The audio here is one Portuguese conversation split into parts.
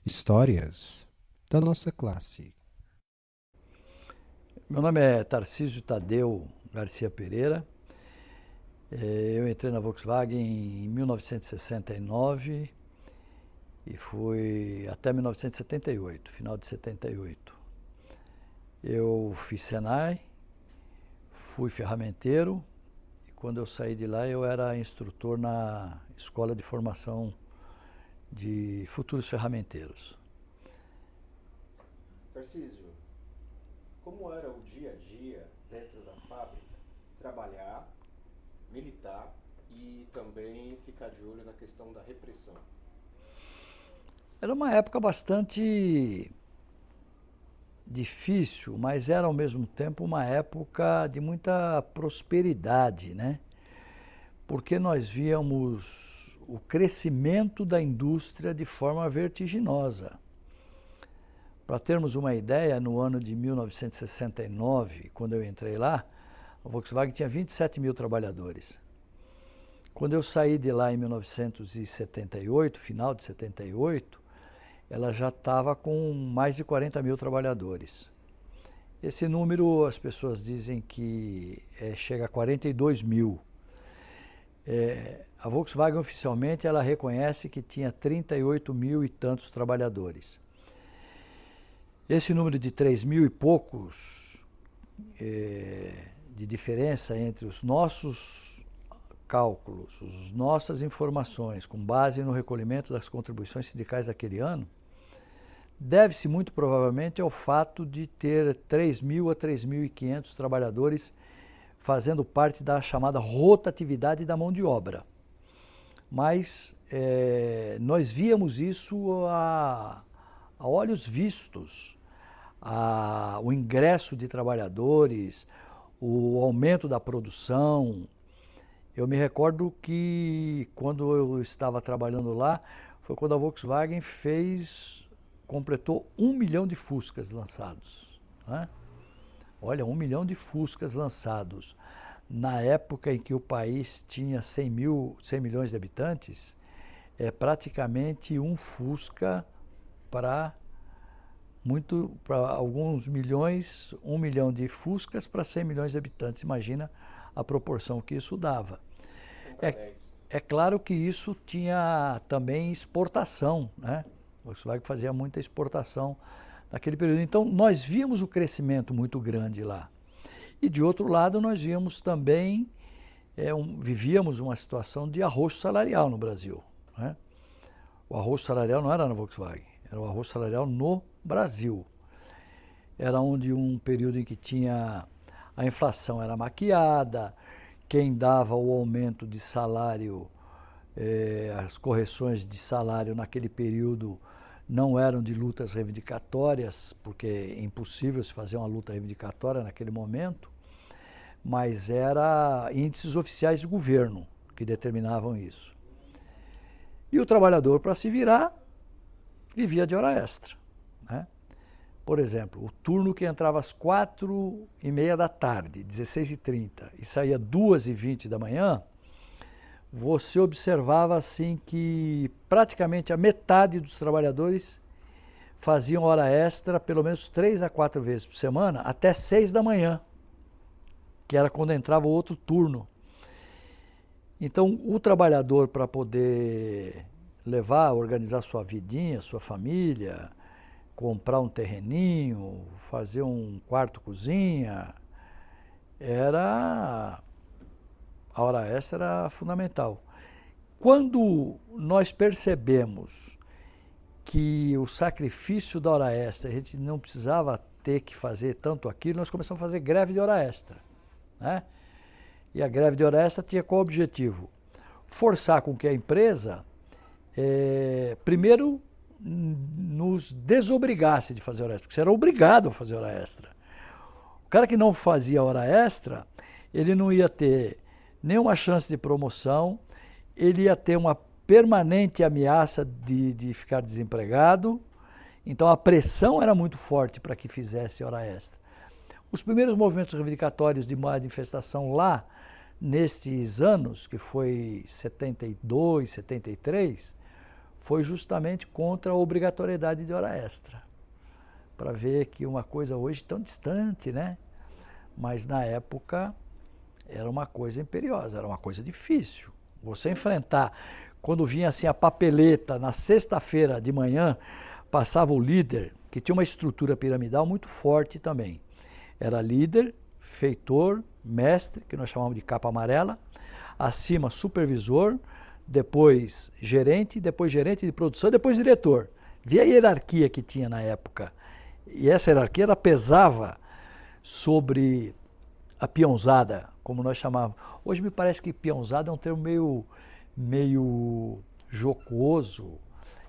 Histórias da nossa classe. Meu nome é Tarcísio Tadeu Garcia Pereira. Eu entrei na Volkswagen em 1969 e fui até 1978, final de 78. Eu fiz Senai, fui ferramenteiro e quando eu saí de lá eu era instrutor na Escola de Formação de Futuros Ferramenteiros. Tarcísio, como era o dia a dia dentro da fábrica? Trabalhar, militar e também ficar de olho na questão da repressão. Era uma época bastante difícil, mas era ao mesmo tempo uma época de muita prosperidade, né? Porque nós víamos o crescimento da indústria de forma vertiginosa. Para termos uma ideia, no ano de 1969, quando eu entrei lá, a Volkswagen tinha 27 mil trabalhadores. Quando eu saí de lá em 1978, final de 78, ela já estava com mais de 40 mil trabalhadores. Esse número, as pessoas dizem que chega a 42 mil. A Volkswagen, oficialmente, ela reconhece que tinha 38 mil e tantos trabalhadores. Esse número de 3 mil e poucos de diferença entre os nossos cálculos, as nossas informações, com base no recolhimento das contribuições sindicais daquele ano, deve-se muito provavelmente ao fato de ter 3.000 a 3.500 trabalhadores fazendo parte da chamada rotatividade da mão de obra. Mas nós víamos isso a olhos vistos, o ingresso de trabalhadores, o aumento da produção. Eu me recordo que quando eu estava trabalhando lá, foi quando a Volkswagen completou 1 milhão de Fuscas lançados, né? Olha, 1 milhão de Fuscas lançados. Na época em que o país tinha 100 milhões de habitantes, é praticamente um Fusca para alguns milhões, 1 milhão de Fuscas para 100 milhões de habitantes. Imagina a proporção que isso dava. É claro que isso tinha também exportação, né? O Volkswagen fazia muita exportação naquele período. Então, nós víamos o crescimento muito grande lá. E, de outro lado, nós víamos também, vivíamos uma situação de arroxo salarial no Brasil, né? O arroxo salarial não era na Volkswagen, era o arroxo salarial no Brasil. Era um período em que a inflação era maquiada, quem dava o aumento de salário, as correções de salário naquele período não eram de lutas reivindicatórias, porque é impossível se fazer uma luta reivindicatória naquele momento, mas eram índices oficiais de governo que determinavam isso. E o trabalhador, para se virar, vivia de hora extra, né? Por exemplo, o turno que entrava às 4h30 da tarde, 16h30, e saía 2h20 da manhã, você observava assim que praticamente a metade dos trabalhadores faziam hora extra pelo menos 3 a 4 vezes por semana, até 6 da manhã, que era quando entrava o outro turno. Então, o trabalhador, para poder organizar sua vidinha, sua família, comprar um terreninho, fazer um quarto-cozinha, a hora extra era fundamental. Quando nós percebemos que o sacrifício da hora extra, a gente não precisava ter que fazer tanto aquilo, nós começamos a fazer greve de hora extra, né? E a greve de hora extra tinha qual objetivo? Forçar com que a empresa, primeiro, nos desobrigasse de fazer hora extra, porque você era obrigado a fazer hora extra. O cara que não fazia hora extra, ele não ia ter nenhuma chance de promoção, ele ia ter uma permanente ameaça de ficar desempregado. Então a pressão era muito forte para que fizesse hora extra. Os primeiros movimentos reivindicatórios de manifestação lá nesses anos, que foi 72, 73, foi justamente contra a obrigatoriedade de hora extra. Para ver que uma coisa hoje tão distante, né? Mas na época era uma coisa imperiosa, era uma coisa difícil. Você enfrentar, quando vinha assim a papeleta, na sexta-feira de manhã, passava o líder, que tinha uma estrutura piramidal muito forte também. Era líder, feitor, mestre, que nós chamamos de capa amarela, acima supervisor, depois gerente de produção, depois diretor. Via a hierarquia que tinha na época. E essa hierarquia ela pesava sobre a peãozada, como nós chamávamos. Hoje me parece que peãozada é um termo meio jocoso,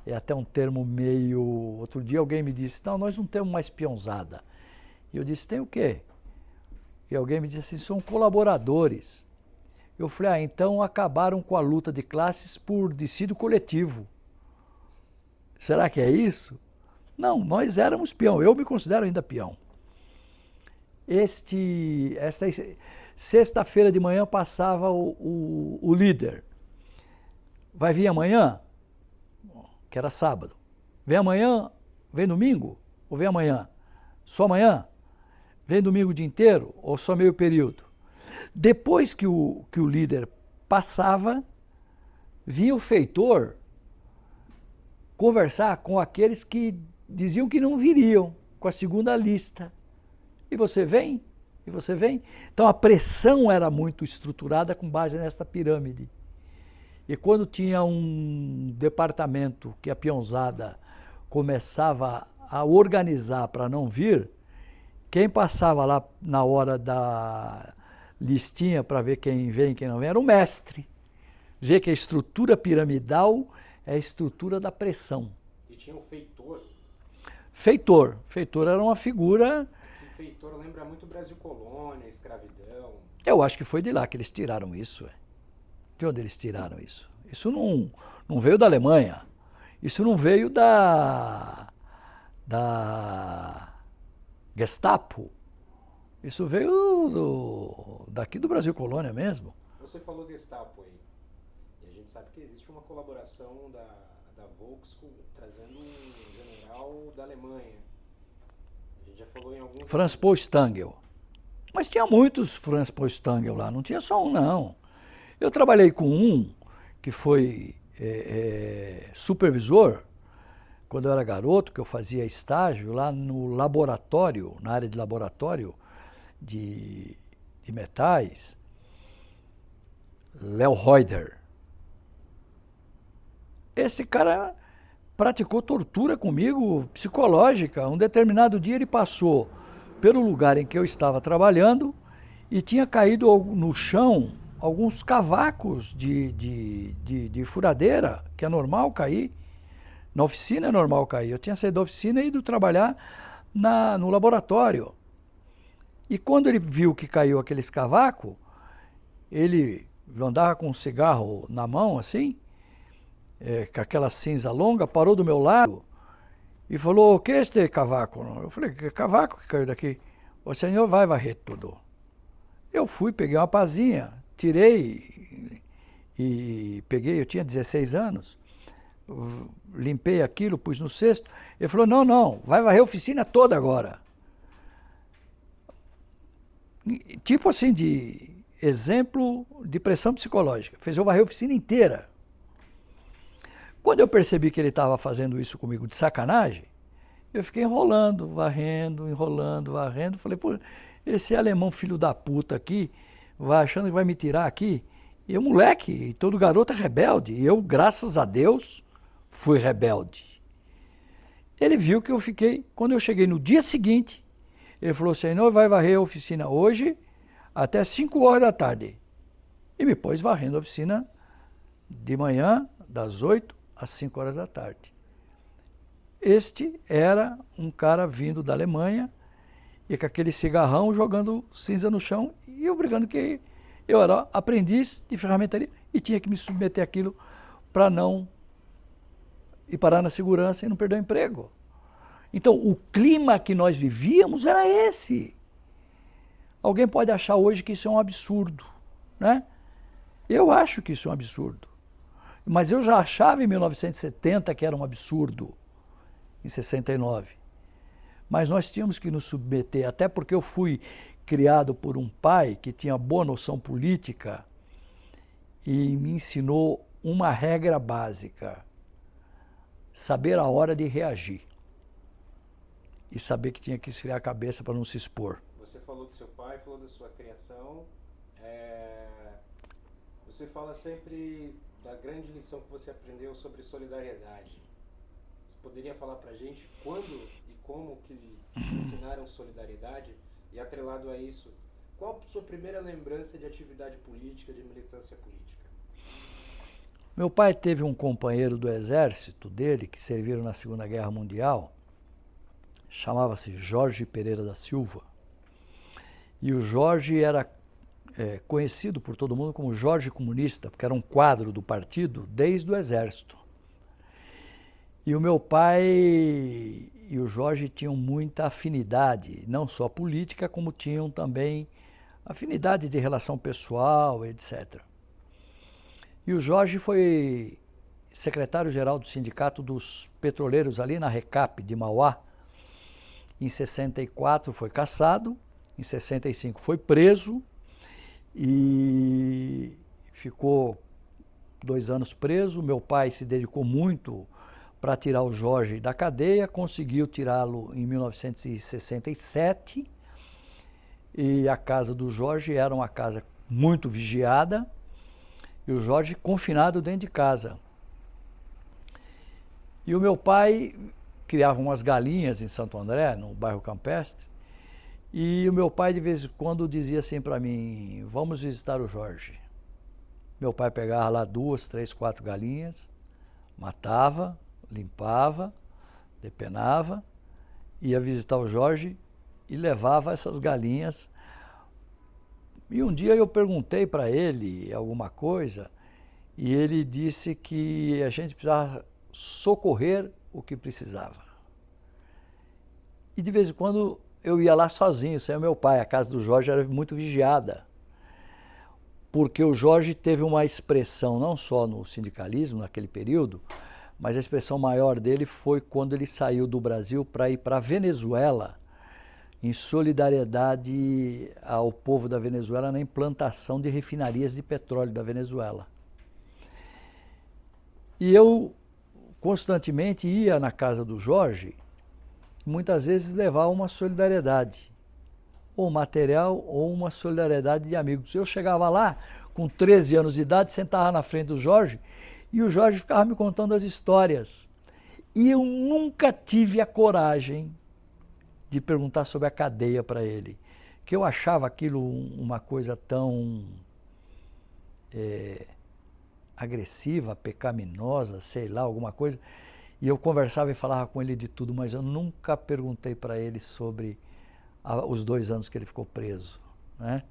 é até um termo meio... Outro dia alguém me disse, não, nós não temos mais peãozada. E eu disse, tem o quê? E alguém me disse assim, são colaboradores. Eu falei, então acabaram com a luta de classes por dissídio coletivo. Será que é isso? Não, nós éramos peão, eu me considero ainda peão. Esta sexta-feira de manhã passava o líder. Vai vir amanhã? Que era sábado. Vem amanhã? Vem domingo? Ou vem amanhã? Só amanhã? Vem domingo o dia inteiro ou só meio período? Depois que o líder passava, vinha o feitor conversar com aqueles que diziam que não viriam, com a segunda lista. E você vem? E você vem? Então a pressão era muito estruturada com base nessa pirâmide. E quando tinha um departamento que a peãozada começava a organizar para não vir, quem passava lá na hora da listinha para ver quem vem e quem não vem era o mestre. Vê que a estrutura piramidal é a estrutura da pressão. E tinha o feitor. Feitor era uma figura... O feitor lembra muito Brasil Colônia, escravidão. Eu acho que foi de lá que eles tiraram isso. De onde eles tiraram isso? Isso não veio da Alemanha. Isso não veio da Gestapo. Isso veio daqui do Brasil Colônia mesmo. Você falou Gestapo aí. E a gente sabe que existe uma colaboração da Volkswagen trazendo um general da Alemanha. A gente já falou em alguns... Franz Postangl. Mas tinha muitos Franz Postangl lá, não tinha só um não. Eu trabalhei com um que foi supervisor, quando eu era garoto, que eu fazia estágio lá no laboratório, na área de laboratório de metais, Léo Reuter. Esse cara praticou tortura comigo, psicológica. Um determinado dia ele passou pelo lugar em que eu estava trabalhando e tinha caído no chão alguns cavacos de furadeira, que é normal cair. Na oficina é normal cair. Eu tinha saído da oficina e ido trabalhar no laboratório. E quando ele viu que caiu aqueles cavacos, ele andava com um cigarro na mão, assim, com aquela cinza longa, parou do meu lado e falou, o que é este cavaco? Eu falei, que cavaco que caiu daqui? O senhor vai varrer tudo. Eu fui, peguei uma pazinha, tirei e peguei, eu tinha 16 anos, limpei aquilo, pus no cesto. Ele falou, não, vai varrer a oficina toda agora. Tipo assim, de exemplo de pressão psicológica. Fez eu varrer a oficina inteira. Quando eu percebi que ele estava fazendo isso comigo de sacanagem, eu fiquei enrolando, varrendo. Falei, pô, esse alemão filho da puta aqui, vai achando que vai me tirar aqui. E eu, moleque, e todo garoto é rebelde. E eu, graças a Deus, fui rebelde. Ele viu que eu fiquei, quando eu cheguei no dia seguinte, ele falou, senhor, vai varrer a oficina hoje até 5 horas da tarde. E me pôs varrendo a oficina de manhã, das 8 às 5 horas da tarde. Este era um cara vindo da Alemanha e com aquele cigarrão jogando cinza no chão e obrigando que eu era aprendiz de ferramentaria e tinha que me submeter àquilo para não ir parar na segurança e não perder o emprego. Então, o clima que nós vivíamos era esse. Alguém pode achar hoje que isso é um absurdo. né? Eu acho que isso é um absurdo. Mas eu já achava em 1970 que era um absurdo, em 69. Mas nós tínhamos que nos submeter, até porque eu fui criado por um pai que tinha boa noção política e me ensinou uma regra básica: saber a hora de reagir. E saber que tinha que esfriar a cabeça para não se expor. Você falou do seu pai, falou da sua criação. Você fala sempre da grande lição que você aprendeu sobre solidariedade. Você poderia falar pra gente quando e como que ensinaram solidariedade? E atrelado a isso, qual a sua primeira lembrança de atividade política, de militância política? Meu pai teve um companheiro do exército dele, que serviram na Segunda Guerra Mundial, chamava-se Jorge Pereira da Silva. E o Jorge era conhecido por todo mundo como Jorge Comunista, porque era um quadro do partido desde o exército. E o meu pai e o Jorge tinham muita afinidade, não só política, como tinham também afinidade de relação pessoal, etc. E o Jorge foi secretário-geral do Sindicato dos Petroleiros ali na Recap de Mauá. Em 64 foi cassado, em 65 foi preso e ficou 2 anos preso. Meu pai se dedicou muito para tirar o Jorge da cadeia, conseguiu tirá-lo em 1967 e a casa do Jorge era uma casa muito vigiada e o Jorge confinado dentro de casa. E o meu pai criava umas galinhas em Santo André, no bairro Campestre, e o meu pai de vez em quando dizia assim para mim: vamos visitar o Jorge. Meu pai pegava lá 2, 3, 4 galinhas, matava, limpava, depenava, ia visitar o Jorge e levava essas galinhas. E um dia eu perguntei para ele alguma coisa e ele disse que a gente precisava socorrer o que precisava. E de vez em quando eu ia lá sozinho, sem o meu pai. A casa do Jorge era muito vigiada, porque o Jorge teve uma expressão não só no sindicalismo naquele período, mas a expressão maior dele foi quando ele saiu do Brasil para ir para a Venezuela, em solidariedade ao povo da Venezuela na implantação de refinarias de petróleo da Venezuela. E eu constantemente ia na casa do Jorge, muitas vezes levava uma solidariedade, ou material, ou uma solidariedade de amigos. Eu chegava lá, com 13 anos de idade, sentava na frente do Jorge, e o Jorge ficava me contando as histórias. E eu nunca tive a coragem de perguntar sobre a cadeia para ele, que eu achava aquilo uma coisa tão agressiva, pecaminosa, sei lá, alguma coisa. E eu conversava e falava com ele de tudo, mas eu nunca perguntei para ele sobre os 2 anos que ele ficou preso, né?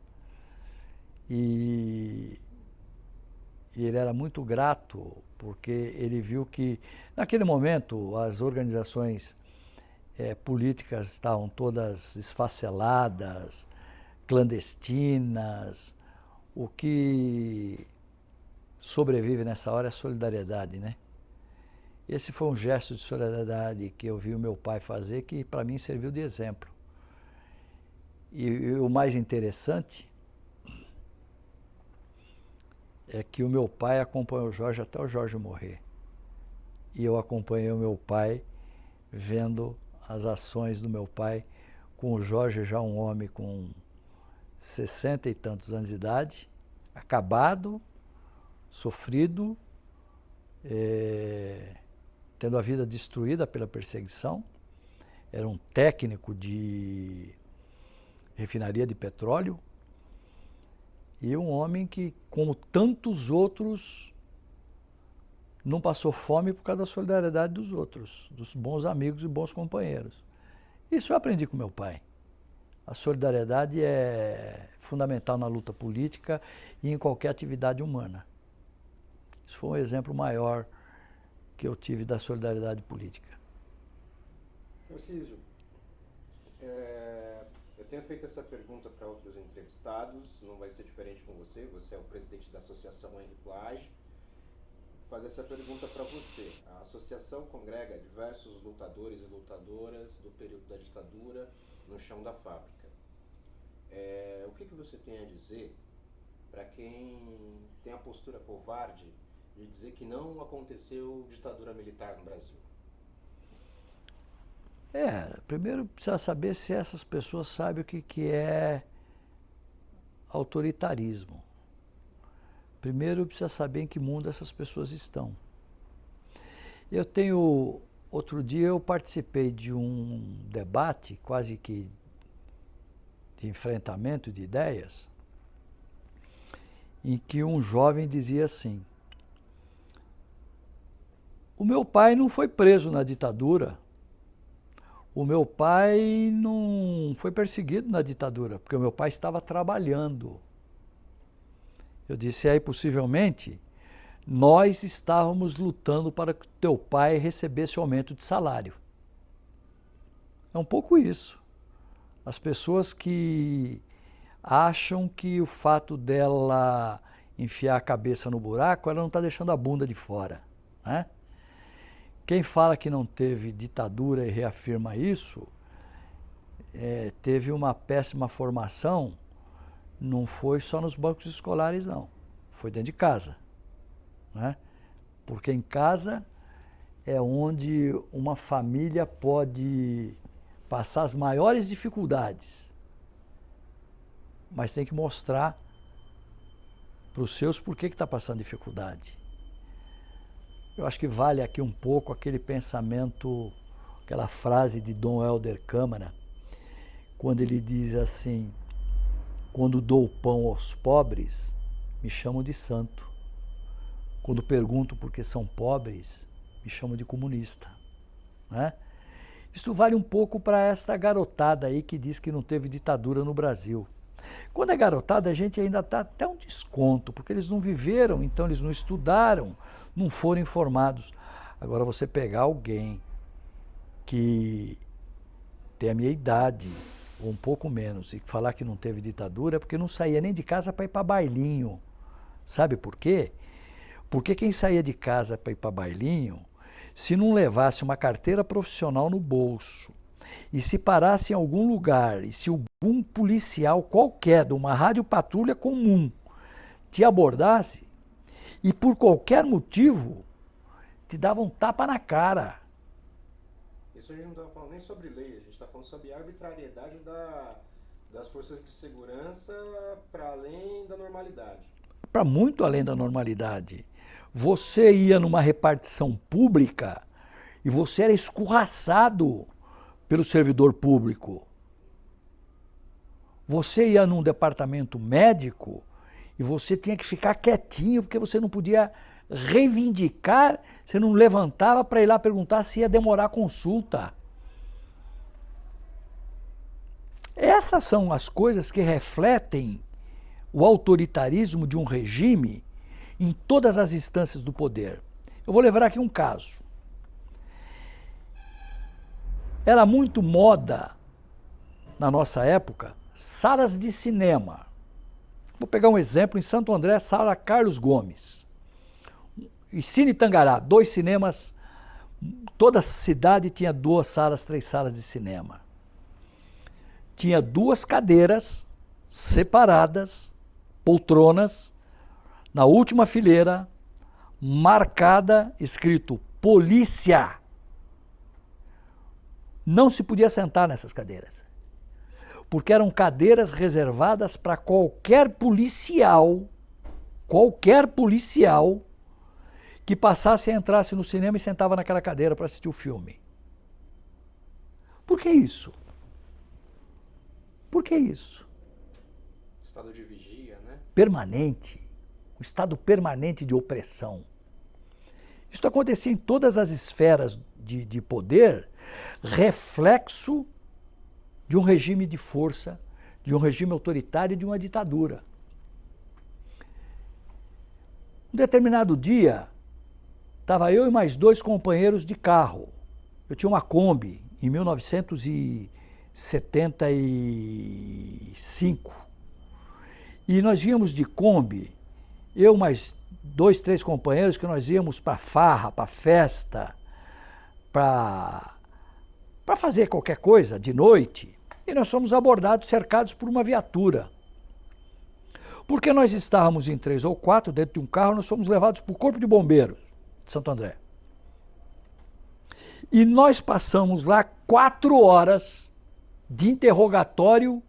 E ele era muito grato, porque ele viu que, naquele momento, as organizações políticas estavam todas esfaceladas, clandestinas. O que sobrevive nessa hora é a solidariedade, né? Esse foi um gesto de solidariedade que eu vi o meu pai fazer, que para mim serviu de exemplo. E o mais interessante é que o meu pai acompanhou o Jorge até o Jorge morrer. E eu acompanhei o meu pai vendo as ações do meu pai com o Jorge, já um homem com 60 e tantos anos de idade, acabado, sofrido, tendo a vida destruída pela perseguição. Era um técnico de refinaria de petróleo e um homem que, como tantos outros, não passou fome por causa da solidariedade dos outros, dos bons amigos e bons companheiros. Isso eu aprendi com meu pai. A solidariedade é fundamental na luta política e em qualquer atividade humana. Isso foi um exemplo maior que eu tive da solidariedade política. Tarcísio, eu tenho feito essa pergunta para outros entrevistados, não vai ser diferente com você. Você é o presidente da Associação Henri Plage. Vou fazer essa pergunta para você. A associação congrega diversos lutadores e lutadoras do período da ditadura no chão da fábrica. O que você tem a dizer para quem tem a postura covarde de dizer que não aconteceu ditadura militar no Brasil? Primeiro precisa saber se essas pessoas sabem o que é autoritarismo. Primeiro precisa saber em que mundo essas pessoas estão. Outro dia eu participei de um debate, quase que de enfrentamento de ideias, em que um jovem dizia assim: o meu pai não foi preso na ditadura, o meu pai não foi perseguido na ditadura, porque o meu pai estava trabalhando. Eu disse, aí possivelmente nós estávamos lutando para que teu pai recebesse aumento de salário. É um pouco isso. As pessoas que acham que o fato dela enfiar a cabeça no buraco, ela não está deixando a bunda de fora, né? Quem fala que não teve ditadura e reafirma isso, teve uma péssima formação, não foi só nos bancos escolares, não. Foi dentro de casa, né? Porque em casa é onde uma família pode passar as maiores dificuldades, mas tem que mostrar para os seus por que está passando dificuldade. Eu acho que vale aqui um pouco aquele pensamento, aquela frase de Dom Helder Câmara, quando ele diz assim: quando dou pão aos pobres, me chamam de santo. Quando pergunto por que são pobres, me chamam de comunista, né? Isso vale um pouco para essa garotada aí que diz que não teve ditadura no Brasil. Quando é garotada, a gente ainda dá até um desconto, porque eles não viveram, então eles não estudaram, não foram informados. Agora, você pegar alguém que tem a minha idade, ou um pouco menos, e falar que não teve ditadura, é porque não saía nem de casa para ir para bailinho. Sabe por quê? Porque quem saía de casa para ir para bailinho, se não levasse uma carteira profissional no bolso, e se parasse em algum lugar, e se algum policial qualquer de uma rádio patrulha comum te abordasse, e por qualquer motivo, te dava um tapa na cara. Isso a gente não está falando nem sobre lei, a gente está falando sobre a arbitrariedade das forças de segurança para além da normalidade. Para muito além da normalidade. Você ia numa repartição pública e você era escorraçado pelo servidor público. Você ia num departamento médico e você tinha que ficar quietinho porque você não podia reivindicar, você não levantava para ir lá perguntar se ia demorar a consulta. Essas são as coisas que refletem o autoritarismo de um regime em todas as instâncias do poder. Eu vou levar aqui um caso. Era muito moda, na nossa época, salas de cinema. Vou pegar um exemplo, em Santo André, sala Carlos Gomes. E Cine Tangará, 2 cinemas, toda a cidade tinha 2 salas, 3 salas de cinema. Tinha 2 cadeiras separadas, poltronas, na última fileira, marcada, escrito polícia. Não se podia sentar nessas cadeiras, porque eram cadeiras reservadas para qualquer policial que passasse e entrasse no cinema e sentava naquela cadeira para assistir o filme. Por que isso? Por que isso? Estado de vigia, né? Permanente. Um estado permanente de opressão. Isso acontecia em todas as esferas de poder, reflexo de um regime de força, de um regime autoritário e de uma ditadura. Um determinado dia, estava eu e mais 2 companheiros de carro. Eu tinha uma Kombi, em 1959, 75. E nós íamos de Kombi, eu mais 2, 3 companheiros, que nós íamos para farra, para festa, para fazer qualquer coisa de noite, e nós fomos abordados, cercados por uma viatura. Porque nós estávamos em 3 ou 4 dentro de um carro, nós fomos levados para o Corpo de Bombeiros de Santo André. E nós passamos lá 4 horas de interrogatório,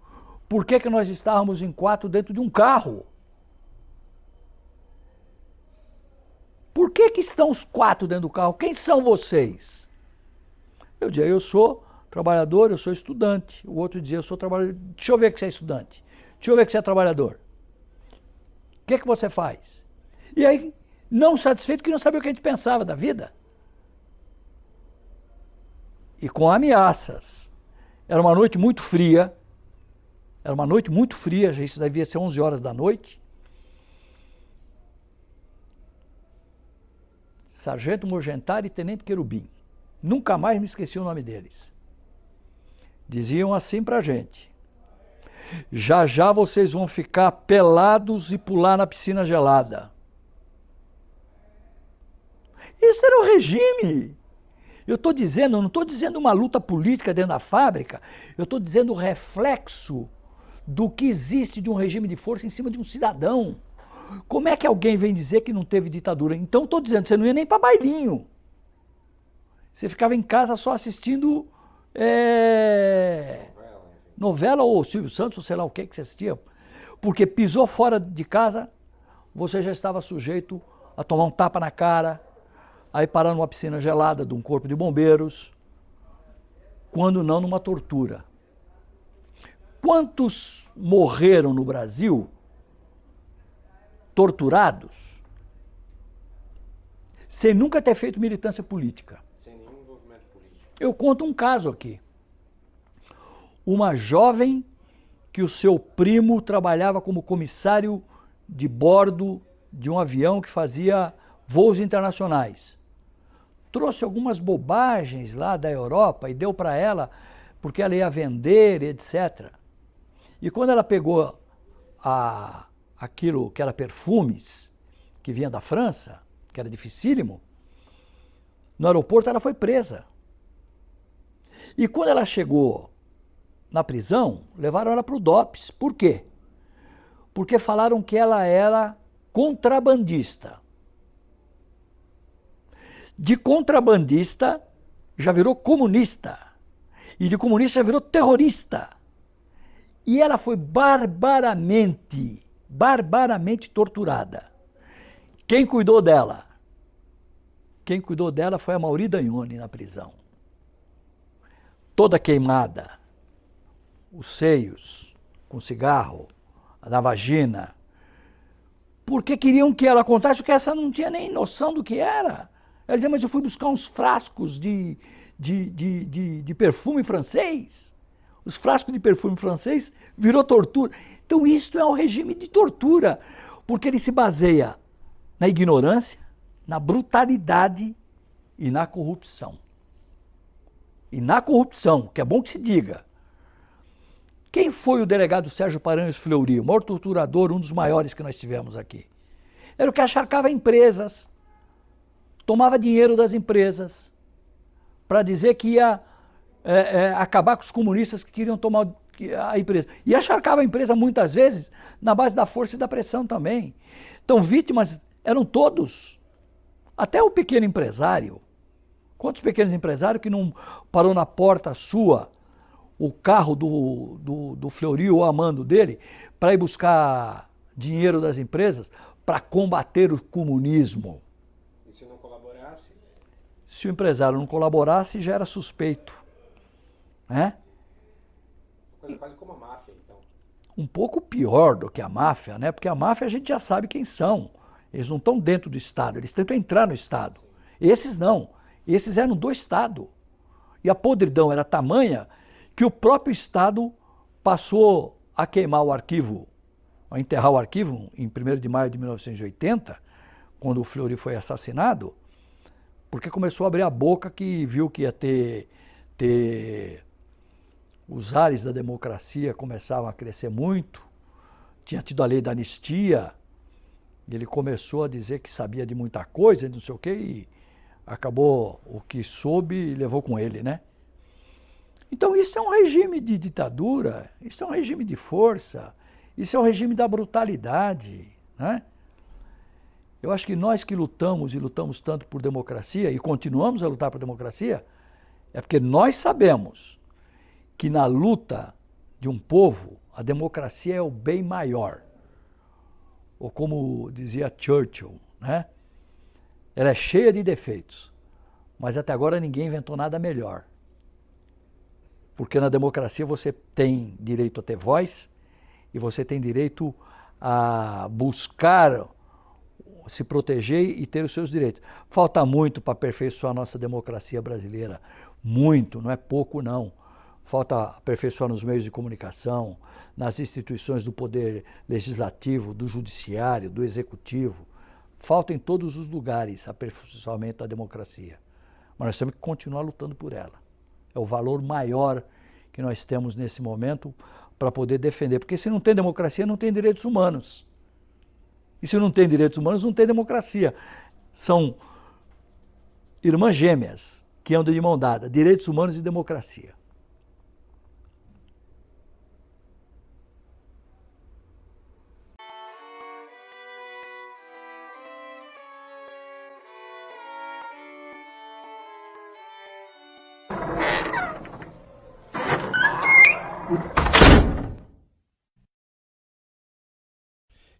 por que nós estávamos em 4 dentro de um carro. Por que estão os 4 dentro do carro? Quem são vocês? Eu dizia, eu sou trabalhador, eu sou estudante. O outro dizia, eu sou trabalhador. Deixa eu ver que você é estudante. Deixa eu ver que você é trabalhador. O que você faz? E aí, não satisfeito, que não sabia o que a gente pensava da vida. E com ameaças. Era uma noite muito fria. Isso devia ser 11 horas da noite. Sargento Morgentari e Tenente Querubim. Nunca mais me esqueci o nome deles. Diziam assim pra gente: já já vocês vão ficar pelados e pular na piscina gelada. Isso era o regime. Eu estou dizendo, eu não estou dizendo uma luta política dentro da fábrica, eu estou dizendo o reflexo do que existe de um regime de força em cima de um cidadão. Como é que alguém vem dizer que não teve ditadura? Então estou dizendo, você não ia nem para bailinho. Você ficava em casa só assistindo novela ou Silvio Santos, ou sei lá o que você assistia. Porque pisou fora de casa, você já estava sujeito a tomar um tapa na cara, a ir parar numa piscina gelada de um corpo de bombeiros, quando não numa tortura. Quantos morreram no Brasil torturados sem nunca ter feito militância política? Sem nenhum envolvimento político. Eu conto um caso aqui. Uma jovem que o seu primo trabalhava como comissário de bordo de um avião que fazia voos internacionais. Trouxe algumas bobagens lá da Europa e deu para ela, porque ela ia vender, etc. E quando ela pegou aquilo que era perfumes, que vinha da França, que era dificílimo, no aeroporto ela foi presa. E quando ela chegou na prisão, levaram ela para o DOPS. Por quê? Porque falaram que ela era contrabandista. De contrabandista já virou comunista. E de comunista já virou terrorista. E ela foi barbaramente torturada. Quem cuidou dela? Quem cuidou dela foi a Mauri Dagnoni na prisão. Toda queimada, os seios, com cigarro, na vagina, porque queriam que ela contasse, porque essa não tinha nem noção do que era. Ela dizia, mas eu fui buscar uns frascos de perfume francês. Os frascos de perfume francês virou tortura. Então isto é um regime de tortura, porque ele se baseia na ignorância, na brutalidade e na corrupção. E na corrupção, que é bom que se diga. Quem foi o delegado Sérgio Paranhos Fleury, o maior torturador, um dos maiores que nós tivemos aqui? Era o que acharcava empresas, tomava dinheiro das empresas, para dizer que ia acabar com os comunistas que queriam tomar a empresa. E acharcava a empresa muitas vezes na base da força e da pressão também. Então vítimas eram todos, até o pequeno empresário. Quantos pequenos empresários que não parou na porta sua o carro do Fleury ou amando dele para ir buscar dinheiro das empresas para combater o comunismo? E se não colaborasse? Se o empresário não colaborasse, já era suspeito. Né? Coisa quase como a máfia, então. Um pouco pior do que a máfia, né? Porque a máfia a gente já sabe quem são. Eles não estão dentro do Estado, eles tentam entrar no Estado. Esses não. Esses eram do Estado. E a podridão era tamanha que o próprio Estado passou a queimar o arquivo, a enterrar o arquivo em 1º de maio de 1980, quando o Fleury foi assassinado, porque começou a abrir a boca que viu que ia ter os ares da democracia começavam a crescer muito, tinha tido a lei da anistia, e ele começou a dizer que sabia de muita coisa, não sei o quê, e acabou o que soube e levou com ele, né? Então isso é um regime de ditadura, isso é um regime de força, isso é um regime da brutalidade, né? Eu acho que nós que lutamos e lutamos tanto por democracia e continuamos a lutar por democracia, é porque nós sabemos que na luta de um povo, a democracia é o bem maior. Ou como dizia Churchill, né? Ela é cheia de defeitos, mas até agora ninguém inventou nada melhor. Porque na democracia você tem direito a ter voz e você tem direito a buscar se proteger e ter os seus direitos. Falta muito para aperfeiçoar a nossa democracia brasileira. Muito, não é pouco não. Falta aperfeiçoar nos meios de comunicação, nas instituições do poder legislativo, do judiciário, do executivo. Falta em todos os lugares aperfeiçoamento da democracia. Mas nós temos que continuar lutando por ela. É o valor maior que nós temos nesse momento para poder defender. Porque se não tem democracia, não tem direitos humanos. E se não tem direitos humanos, não tem democracia. São irmãs gêmeas que andam de mão dada, direitos humanos e democracia.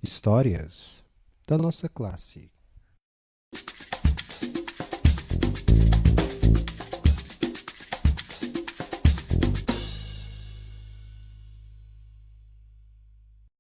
Histórias da nossa classe.